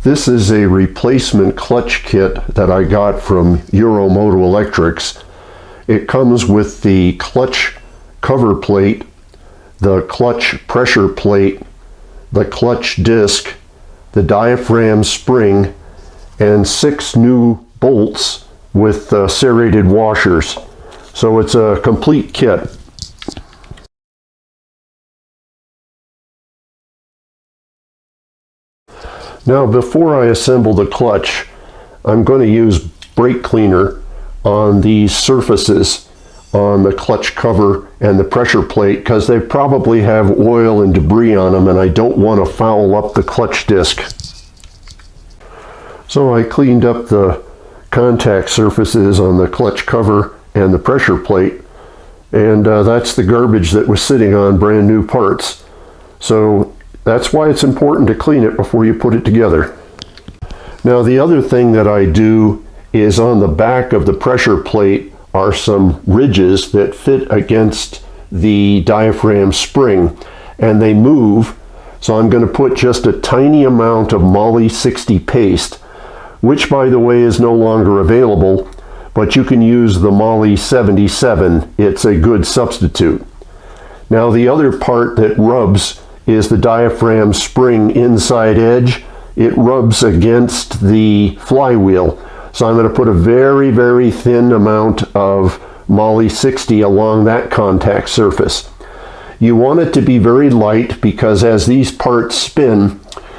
This is a replacement clutch kit that I got from Moto Electrics. It comes with the clutch cover plate, the clutch pressure plate, the clutch disc, the diaphragm spring, and 6 new bolts with serrated washers. So it's a complete kit. Now, before I assemble the clutch, I'm going to use brake cleaner on these surfaces on the clutch cover and the pressure plate, because they probably have oil and debris on them and I don't want to foul up the clutch disc. So I cleaned up the contact surfaces on the clutch cover and the pressure plate, and that's the garbage that was sitting on brand new parts. So that's why it's important to clean it before you put it together. Now, the other thing that I do is on the back of the pressure plate are some ridges that fit against the diaphragm spring, and they move. So I'm going to put just a tiny amount of Moly 60 paste, which by the way is no longer available, but you can use the Moly 77. It's a good substitute. Now, the other part that rubs is the diaphragm spring inside edge. It rubs against the flywheel. So I'm going to put a very, very thin amount of Moly 60 along that contact surface. You want it to be very light because as these parts spin,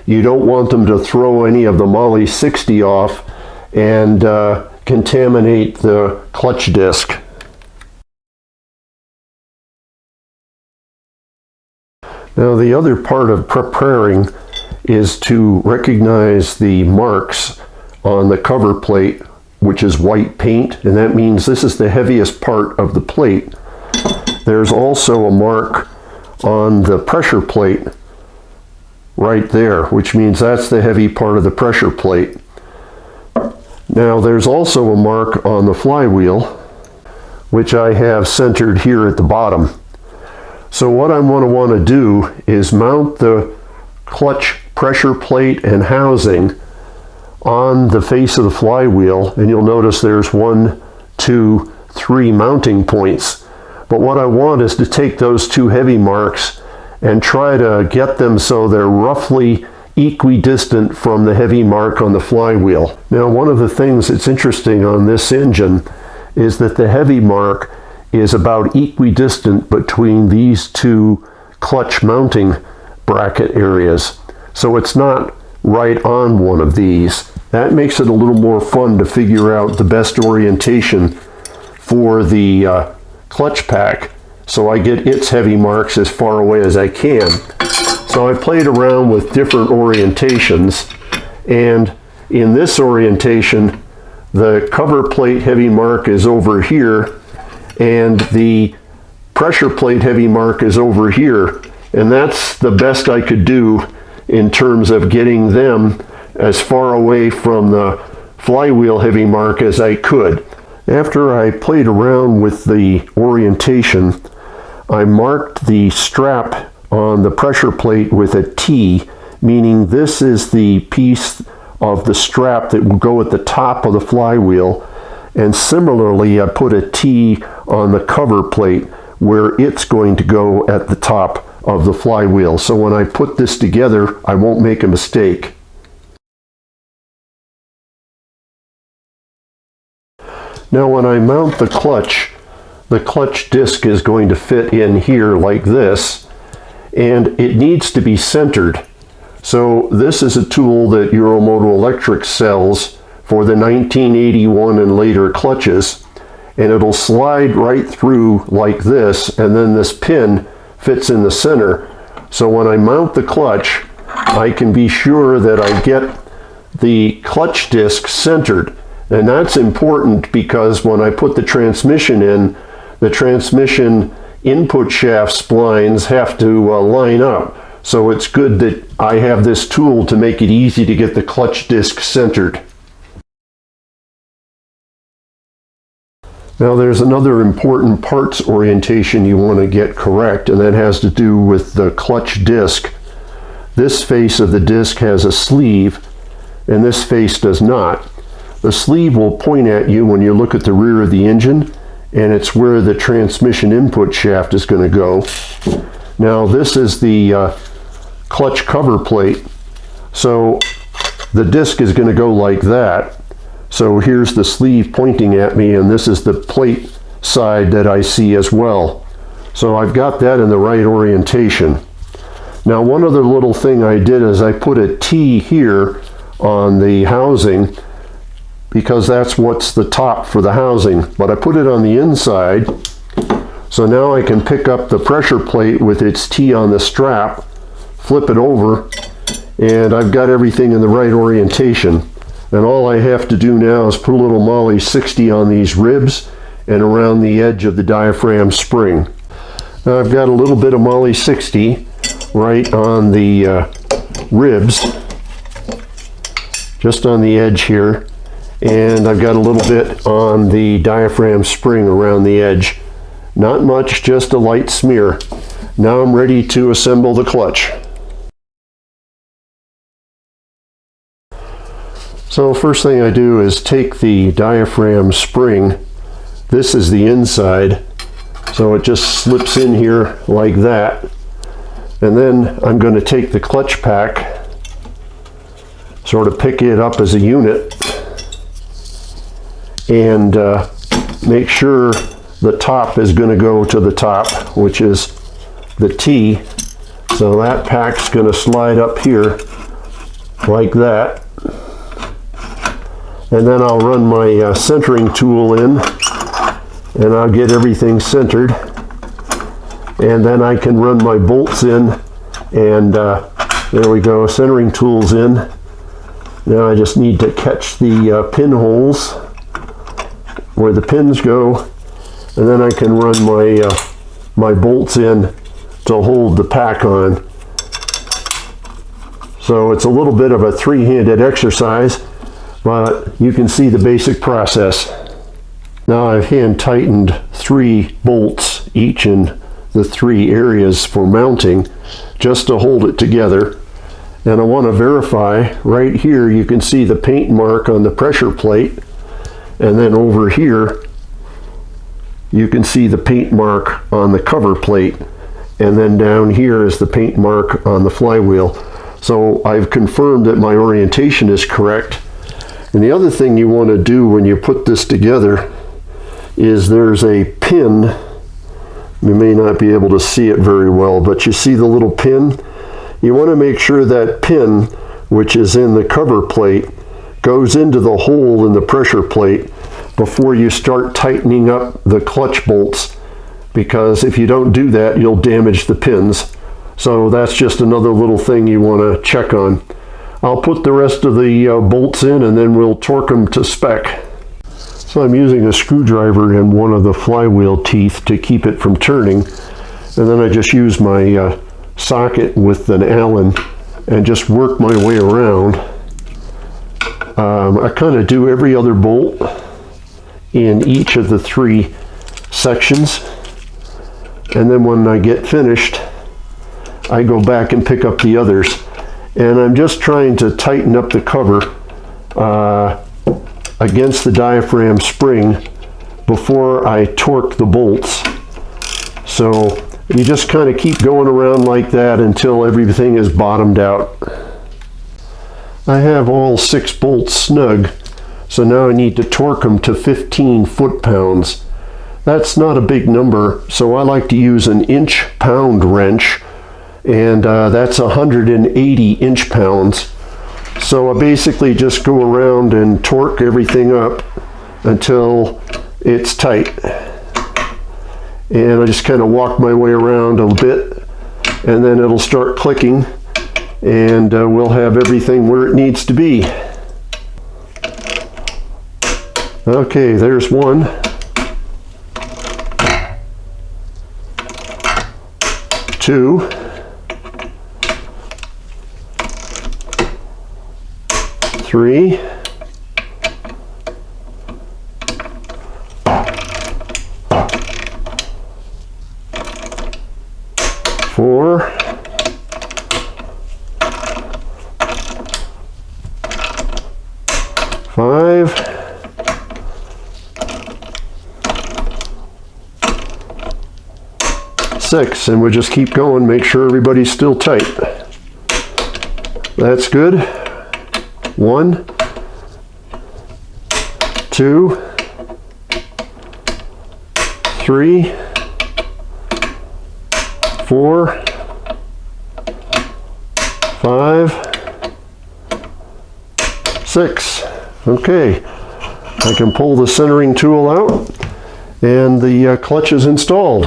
you don't want them to throw any of the Moly 60 off and contaminate the clutch disc. Now, the other part of preparing is to recognize the marks on the cover plate, which is white paint, and that means this is the heaviest part of the plate. There's also a mark on the pressure plate right there, which means that's the heavy part of the pressure plate. Now, there's also a mark on the flywheel, which I have centered here at the bottom. So what I'm going to want to do is mount the clutch pressure plate and housing on the face of the flywheel, and you'll notice there's 1, 2, 3 mounting points. But what I want is to take those 2 heavy marks and try to get them so they're roughly equidistant from the heavy mark on the flywheel. Now, one of the things that's interesting on this engine is that the heavy mark is about equidistant between these 2 clutch mounting bracket areas. So it's not right on one of these. That makes it a little more fun to figure out the best orientation for the clutch pack, so I get its heavy marks as far away as I can. So I played around with different orientations, and in this orientation, the cover plate heavy mark is over here, and the pressure plate heavy mark is over here, and that's the best I could do in terms of getting them as far away from the flywheel heavy mark as I could. After I played around with the orientation, I marked the strap on the pressure plate with a T, meaning this is the piece of the strap that will go at the top of the flywheel. And similarly, I put a T on the cover plate where it's going to go at the top of the flywheel. So when I put this together, I won't make a mistake. Now, when I mount the clutch disc is going to fit in here like this, and it needs to be centered. So this is a tool that Moto Electrics sells for the 1981 and later clutches, and it'll slide right through like this, and then this pin fits in the center. So when I mount the clutch, I can be sure that I get the clutch disc centered. And that's important because when I put the transmission in, the transmission input shaft splines have to line up. So it's good that I have this tool to make it easy to get the clutch disc centered. Now, there's another important parts orientation you want to get correct, and that has to do with the clutch disc. This face of the disc has a sleeve and this face does not. The sleeve will point at you when you look at the rear of the engine, and it's where the transmission input shaft is going to go. Now this is the clutch cover plate, so the disc is going to go like that. So here's the sleeve pointing at me, and this is the plate side that I see as well. So I've got that in the right orientation. Now one other little thing I did is I put a T here on the housing, because that's what's the top for the housing, but I put it on the inside, so now I can pick up the pressure plate with its T on the strap, flip it over, and I've got everything in the right orientation. And all I have to do now is put a little Molle 60 on these ribs and around the edge of the diaphragm spring. Now I've got a little bit of Molle 60 right on the ribs, just on the edge here, and I've got a little bit on the diaphragm spring around the edge. Not much, just a light smear. Now I'm ready to assemble the clutch. So first thing I do is take the diaphragm spring. This is the inside, so it just slips in here like that. And then I'm going to take the clutch pack, sort of pick it up as a unit, and make sure the top is going to go to the top, which is the T. So that pack's going to slide up here like that. And then I'll run my centering tool in, and I'll get everything centered. And then I can run my bolts in, and there we go, centering tool's in. Now I just need to catch the pinholes where the pins go, and then I can run my bolts in to hold the pack on. So it's a little bit of a three-handed exercise, but you can see the basic process. Now I've hand tightened 3 bolts, each in the 3 areas for mounting, just to hold it together. And I want to verify, right here you can see the paint mark on the pressure plate, and then over here you can see the paint mark on the cover plate, and then down here is the paint mark on the flywheel. So I've confirmed that my orientation is correct. And the other thing you want to do when you put this together is there's a pin. You may not be able to see it very well, but you see the little pin? You want to make sure that pin, which is in the cover plate, goes into the hole in the pressure plate before you start tightening up the clutch bolts, because if you don't do that, you'll damage the pins. So that's just another little thing you want to check on. I'll put the rest of the bolts in, and then we'll torque them to spec. So I'm using a screwdriver in one of the flywheel teeth to keep it from turning, and then I just use my socket with an Allen and just work my way around. I kind of do every other bolt in each of the 3 sections, and then when I get finished I go back and pick up the others, and I'm just trying to tighten up the cover against the diaphragm spring before I torque the bolts. So you just kind of keep going around like that until everything is bottomed out. I have all 6 bolts snug, so now I need to torque them to 15 foot-pounds. That's not a big number, so I like to use an inch-pound wrench, and that's 180 inch-pounds. So I basically just go around and torque everything up until it's tight. And I just kind of walk my way around a bit, and then it'll start clicking, and we'll have everything where it needs to be. Okay, there's one. Two. Three. Four. 5, 6, and we'll just keep going, make sure everybody's still tight. That's good. 1, 2, 3, 4, 5, 6. Okay, I can pull the centering tool out and the clutch is installed.